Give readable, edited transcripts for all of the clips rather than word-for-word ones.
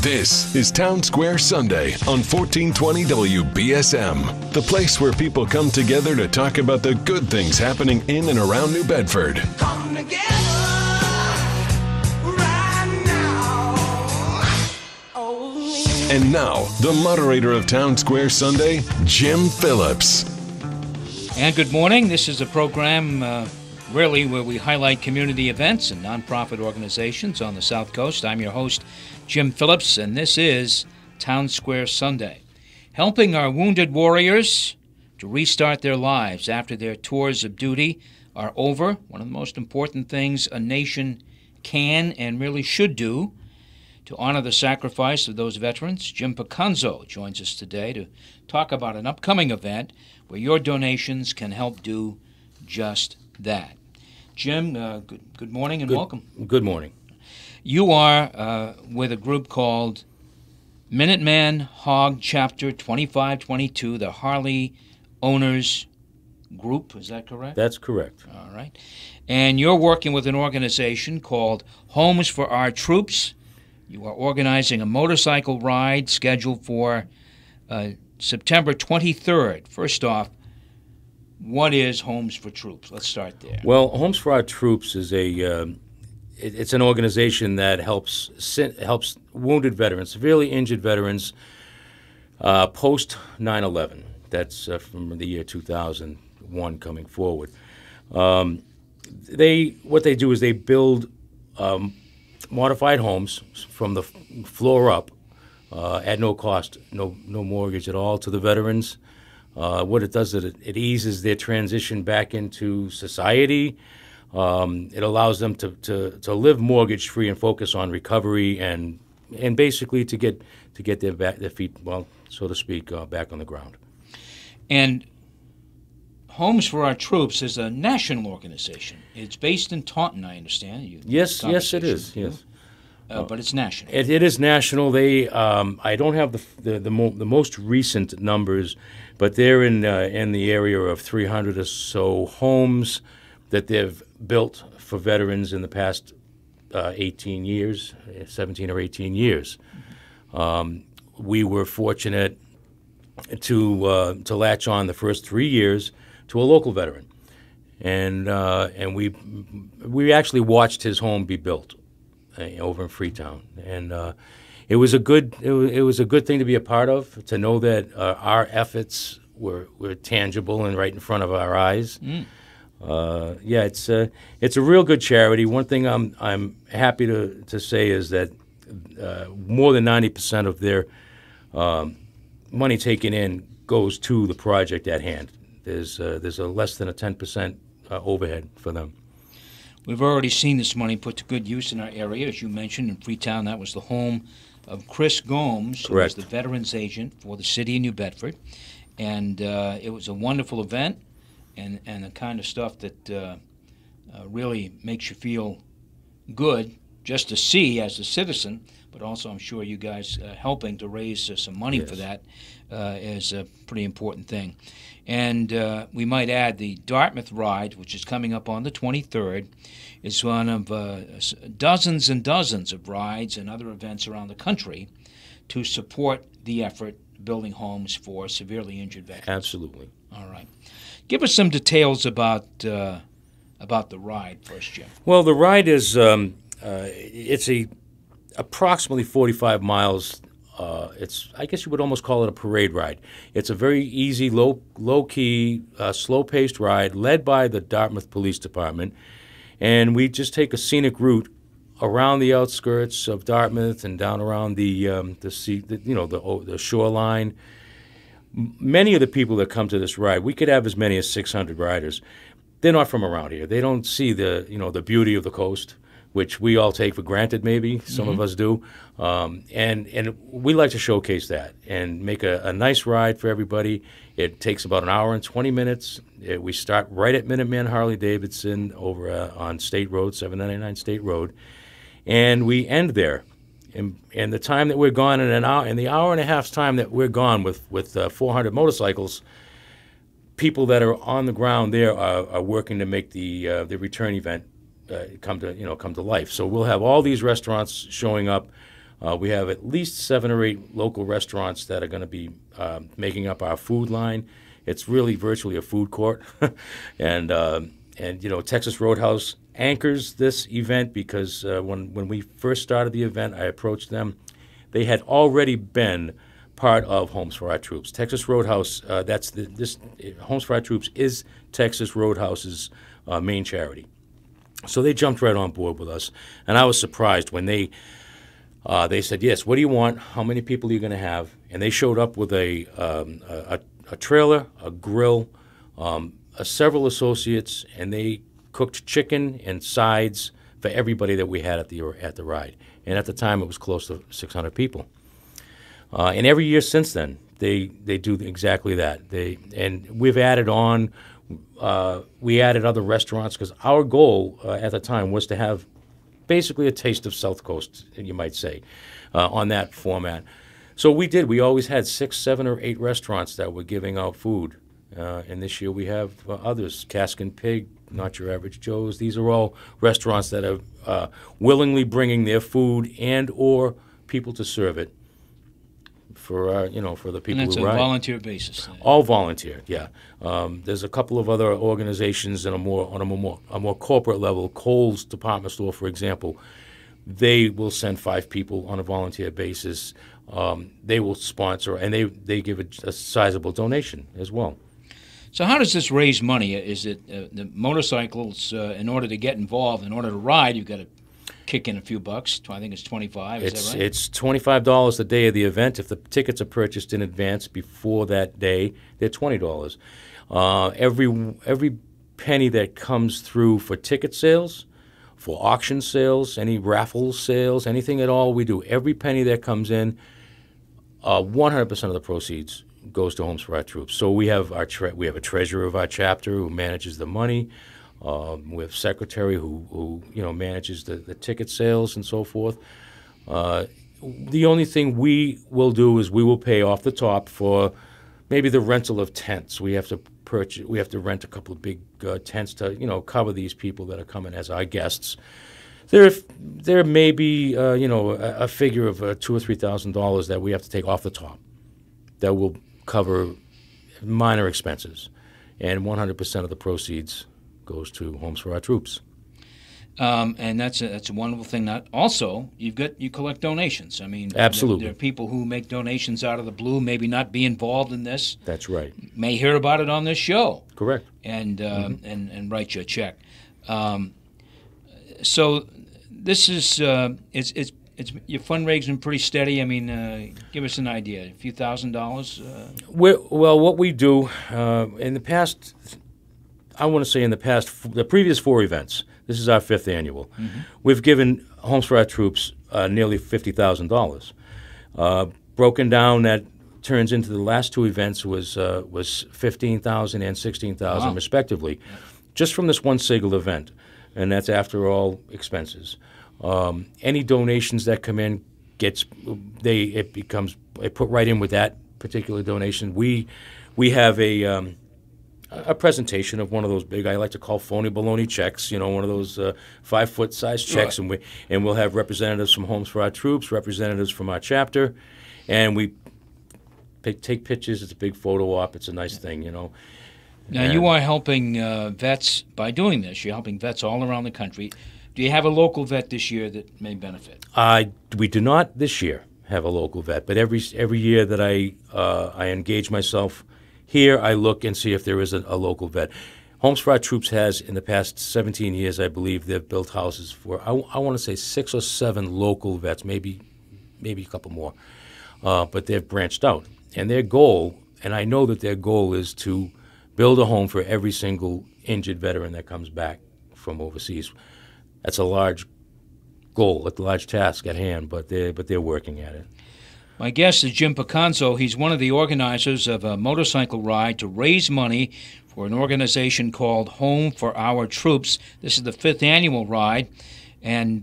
This is Townsquare Sunday on 1420 WBSM, the place where people come together to talk about the good things happening in and around New Bedford. Come together right now. Oh. And now, the moderator of Townsquare Sunday, Jim Phillips. And good morning. This is a program really where we highlight community events and nonprofit organizations on the Southcoast. I'm your host, Jim Phillips, and this is Townsquare Sunday, helping our wounded warriors to restart their lives after their tours of duty are over. One of the most important things a nation can and really should do to honor the sacrifice of those veterans. Jim Picunzo joins us today to talk about an upcoming event where your donations can help do just that. Jim, good morning and welcome. Good morning. You are with a group called Minuteman Hog Chapter 2522, the Harley Owners Group. Is that correct? That's correct. All right. And you're working with an organization called Homes for Our Troops. You are organizing a motorcycle ride scheduled for September 23rd. First off, what is Homes for Troops? Let's start there. Well, Homes for Our Troops is it's an organization that helps wounded veterans, severely injured veterans, post 9/11. That's from the year 2001 coming forward. What they do is they build modified homes from the floor up at no cost, no mortgage at all to the veterans. What it does is it eases their transition back into society. It allows them to live mortgage free and focus on recovery and basically to get their feet, well, so to speak, back on the ground. And Homes for Our Troops is a national organization. It's based in Taunton, I understand. Yes, it is. Yes. But it's national. It is national. They, I don't have the most recent numbers, but they're in the area of 300 or so homes that they've built for veterans in the past 18 years, 17 or 18 years. We were fortunate to latch on the first 3 years to a local veteran, and we actually watched his home be built over in Freetown, and it was a good thing to be a part of, to know that our efforts were tangible and right in front of our eyes. It's a real good charity. One thing I'm happy to say is that more than 90% of their money taken in goes to the project at hand. There's a less than a 10% overhead for them. We've already seen this money put to good use in our area. As you mentioned, in Freetown, that was the home of Chris Gomes, who was the veterans agent for the city of New Bedford. And it was a wonderful event and the kind of stuff that really makes you feel good just to see as a citizen, but also I'm sure you guys helping to raise some money for that is a pretty important thing. And we might add the Dartmouth Ride, which is coming up on the 23rd, is one of dozens and dozens of rides and other events around the country to support the effort building homes for severely injured veterans. Absolutely. All right. Give us some details about the ride first, Jim. Well, the ride is it's approximately 45 miles. I guess you would almost call it a parade ride. It's a very easy, low-key, slow-paced ride led by the Dartmouth Police Department, and we just take a scenic route around the outskirts of Dartmouth and down around the shoreline. Many of the people that come to this ride, we could have as many as 600 riders. They're not from around here. They don't see the beauty of the coast, which we all take for granted, maybe some of us do, and we like to showcase that and make a nice ride for everybody. It takes about an hour and 20 minutes. We start right at Minuteman Harley-Davidson over on State Road, 799 State Road, and we end there. And the time that we're gone in the hour and a half's time that we're gone with 400 motorcycles, people that are on the ground there are working to make the return event come to life. So we'll have all these restaurants showing up We have at least 7 or 8 local restaurants that are going to be making up our food line. It's really virtually a food court, and Texas Roadhouse anchors this event because when we first started the event, I approached them. They had already been part of Homes for Our Troops. Texas Roadhouse, Homes for Our Troops is Texas Roadhouse's main charity. So they jumped right on board with us, and I was surprised when they said, yes, what do you want? How many people are you going to have? And they showed up with a trailer, a grill, several associates, and they cooked chicken and sides for everybody that we had at the ride. And at the time, it was close to 600 people. And every year since then, they do exactly that. And we've added on. We added other restaurants because our goal at the time was to have basically a taste of Southcoast, you might say, on that format. So we did. We always had 6, 7, or 8 restaurants that were giving out food. And this year we have others, Cask and Pig, Not Your Average Joe's. These are all restaurants that are willingly bringing their food and or people to serve it for the people and that's who a ride. Volunteer basis. All volunteer, yeah. There's a couple of other organizations on a more corporate level. Kohl's department store, for example, they will send 5 people on a volunteer basis. They will sponsor, and they give a sizable donation as well. So how does this raise money? Is it the motorcycles, in order to get involved, in order to ride, you've got to kick in a few bucks? I think it's $25, is that right? It's $25 the day of the event. If the tickets are purchased in advance before that day, they're $20. Every penny that comes through for ticket sales, for auction sales, any raffle sales, anything at all we do, every penny that comes in, 100% of the proceeds goes to Homes for Our Troops. So we have we have a treasurer of our chapter who manages the money. We have a secretary who manages the ticket sales and so forth. The only thing we will do is we will pay off the top for maybe the rental of tents. We have to rent a couple of big tents to cover these people that are coming as our guests. There may be a figure of $2,000 or $3,000 that we have to take off the top that will cover minor expenses, and 100% of the proceeds goes to Homes for Our Troops. And that's a wonderful thing. Also, you collect donations. I mean, absolutely, there are people who make donations out of the blue, maybe not be involved in this. That's right. May hear about it on this show. Correct. And and write you a check. So this is it's your fundraising pretty steady. I mean, give us an idea. A few $1,000s. Well, what we do in the past, I want to say the previous 4 events. This is our 5th annual. Mm-hmm. We've given Homes for Our Troops nearly $50,000. Broken down, that turns into the last 2 events was $15,000 and $16,000 respectively, just from this one single event, and that's after all expenses. Any donations that come in it put right in with that particular donation. We have a presentation of one of those big, I like to call phony baloney checks, one of those 5-foot size checks, right. and we'll have representatives from Homes for Our Troops, representatives from our chapter, and we take pictures. It's a big photo op. It's a nice thing, Now, you are helping vets by doing this. You're helping vets all around the country. Do you have a local vet this year that may benefit? We do not this year have a local vet, but every year that I engage myself here, I look and see if there is a local vet. Homes for Our Troops has, in the past 17 years, I believe, they've built houses for, I want to say 6 or 7 local vets, maybe a couple more, but they've branched out. And their goal, and I know that their goal is to build a home for every single injured veteran that comes back from overseas. That's a large goal, a large task at hand, but they're working at it. My guest is Jim Picanzo. He's one of the organizers of a motorcycle ride to raise money for an organization called Home for Our Troops. This is the 5th annual ride, and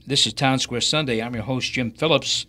this is Townsquare Sunday. I'm your host, Jim Phillips.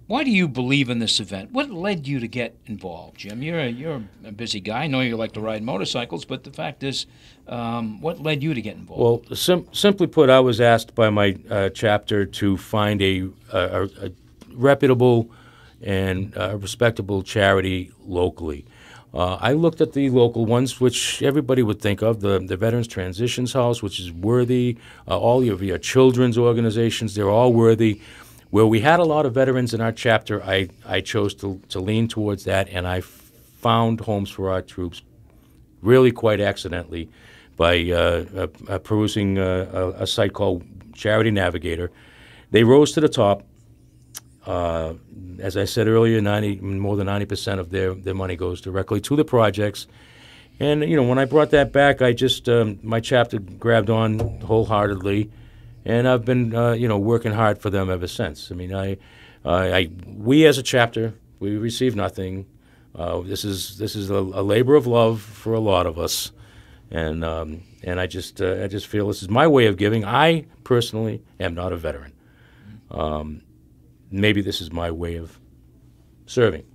Why do you believe in this event? What led you to get involved, Jim? You're a busy guy. I know you like to ride motorcycles, but the fact is, what led you to get involved? Well, simply put, I was asked by my chapter to find a reputable and respectable charity locally. I looked at the local ones, which everybody would think of, the Veterans Transitions House, which is worthy, all of your children's organizations, they're all worthy. Where we had a lot of veterans in our chapter, I chose to lean towards that, and I found Homes for Our Troops really quite accidentally by perusing a site called Charity Navigator. They rose to the top. As I said earlier, more than 90% of their money goes directly to the projects. And, when I brought that back, I just, my chapter grabbed on wholeheartedly. And I've been, working hard for them ever since. I mean, we as a chapter, we receive nothing. This is a labor of love for a lot of us, and I just feel this is my way of giving. I personally am not a veteran. Maybe this is my way of serving.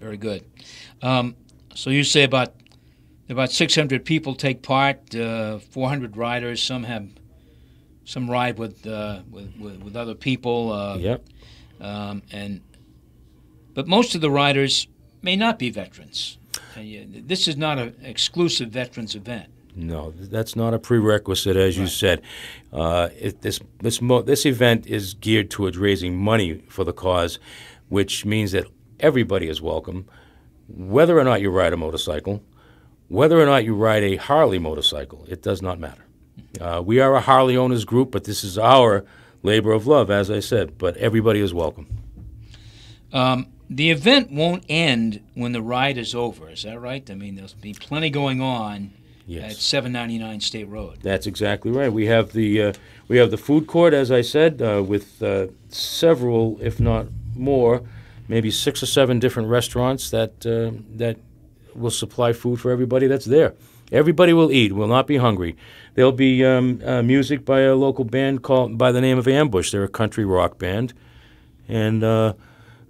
Very good. So you say about 600 people take part, 400 riders. Some ride with other people. Yep. But most of the riders may not be veterans. This is not an exclusive veterans event. No, that's not a prerequisite, as you said. This event is geared towards raising money for the cause, which means that everybody is welcome, whether or not you ride a motorcycle, whether or not you ride a Harley motorcycle. It does not matter. We are a Harley owners group, but this is our labor of love, as I said, but everybody is welcome. The event won't end when the ride is over, is that right? I mean, there'll be plenty going on at 799 State Road. That's exactly right. We have the food court, as I said, with several, if not more, maybe 6 or 7 different restaurants that will supply food for everybody that's there. Everybody will eat, will not be hungry. There'll be music by a local band called by the name of Ambush. They're a country rock band. And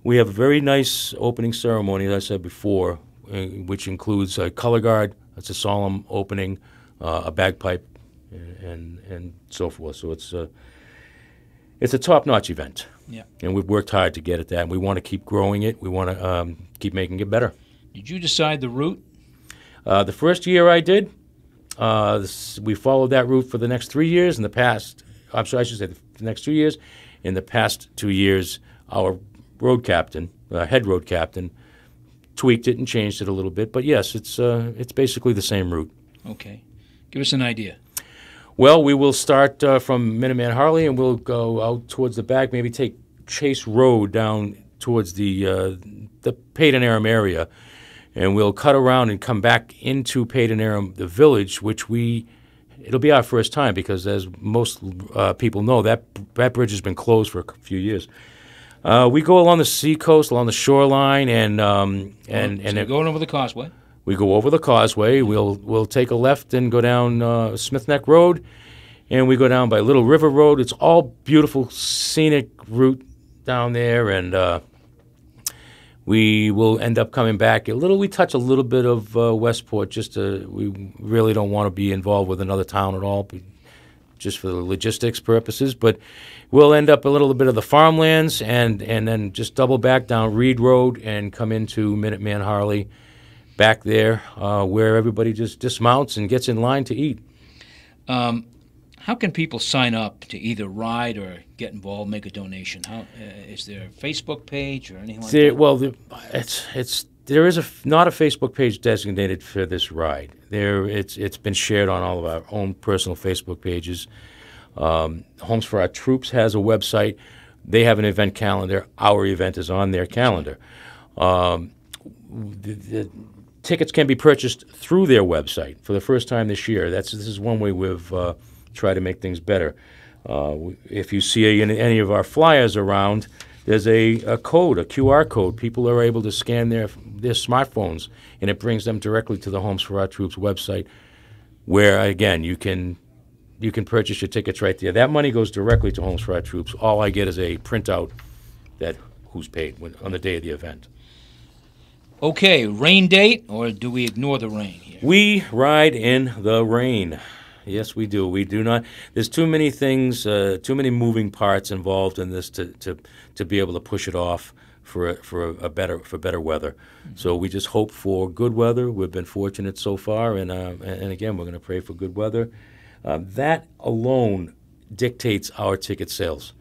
we have a very nice opening ceremony, as I said before, which includes a color guard. It's a solemn opening, a bagpipe, and so forth. So it's a top-notch event. Yeah. And we've worked hard to get at that, and we want to keep growing it. We want to keep making it better. Did you decide the route? The first year I did, we followed that route for the next 3 years. In the past, I'm sorry, I should say the next 2 years. In the past 2 years, our road captain, head road captain, tweaked it and changed it a little bit. But yes, it's basically the same route. Okay. Give us an idea. Well, we will start from Minuteman Harley, and we'll go out towards the back, maybe take Chase Road down towards the Peyton Aram area. And we'll cut around and come back into Peyton Aram, the village, which it'll be our first time because, as most people know, that bridge has been closed for a few years. We go along the seacoast, along the shoreline, and you're going over the causeway. We go over the causeway. We'll take a left and go down Smith Neck Road, and we go down by Little River Road. It's all beautiful, scenic route down there, and we will end up coming back we touch a little bit of Westport. We really don't want to be involved with another town at all, just for the logistics purposes. But we'll end up a little bit of the farmlands, and then just double back down Reed Road and come into Minuteman Harley back there, where everybody just dismounts and gets in line to eat. How can people sign up to either ride or get involved, make a donation? Is there a Facebook page or anything like that? Well, there is not a Facebook page designated for this ride. It's been shared on all of our own personal Facebook pages. Homes for Our Troops has a website. They have an event calendar. Our event is on their calendar. The tickets can be purchased through their website for the first time this year. This is one way we've tried to make things better. If you see any of our flyers around, there's a code, a QR code. People are able to scan their smartphones, and it brings them directly to the Homes for Our Troops website, where, again, you can purchase your tickets right there. That money goes directly to Homes for Our Troops. All I get is a printout that who's paid on the day of the event. Okay, rain date, or do we ignore the rain here? We ride in the rain. Yes, we do. We do not. There's too many things, too many moving parts involved in this to be able to push it off for better weather. Mm-hmm. So we just hope for good weather. We've been fortunate so far, and again, we're going to pray for good weather. That alone dictates our ticket sales,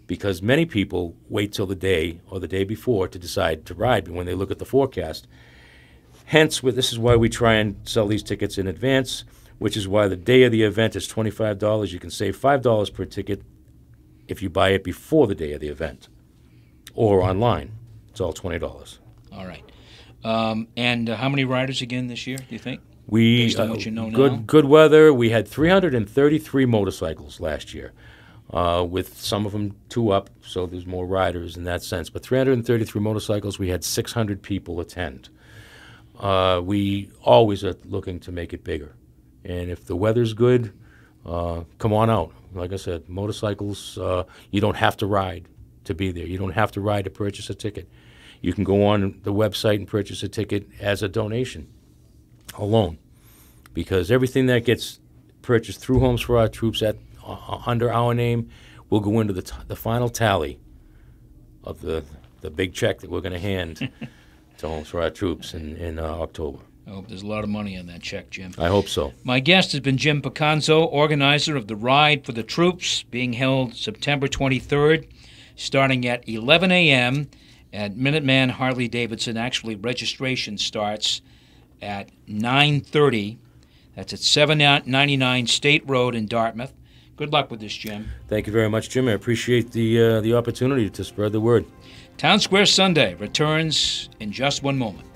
because many people wait till the day or the day before to decide to ride when they look at the forecast. Hence, this is why we try and sell these tickets in advance, which is why the day of the event is $25. You can save $5 per ticket if you buy it before the day of the event, or online. It's all $20. All right. And how many riders again this year, do you think? Based on what you know now? Good weather. We had 333 motorcycles last year, with some of them 2 up, so there's more riders in that sense. But 333 motorcycles, we had 600 people attend. We always are looking to make it bigger. And if the weather's good, come on out. Like I said, motorcycles, you don't have to ride to be there. You don't have to ride to purchase a ticket. You can go on the website and purchase a ticket as a donation alone, because everything that gets purchased through Homes for Our Troops under our name will go into the final tally of the big check that we're going to hand to Homes for Our Troops in October. I hope there's a lot of money on that check, Jim. I hope so. My guest has been Jim Picanzo, organizer of the Ride for the Troops, being held September 23rd, starting at 11 a.m. at Minuteman Harley-Davidson. Actually, registration starts at 9:30. That's at 799 State Road in Dartmouth. Good luck with this, Jim. Thank you very much, Jim. I appreciate the opportunity to spread the word. Townsquare Sunday returns in just one moment.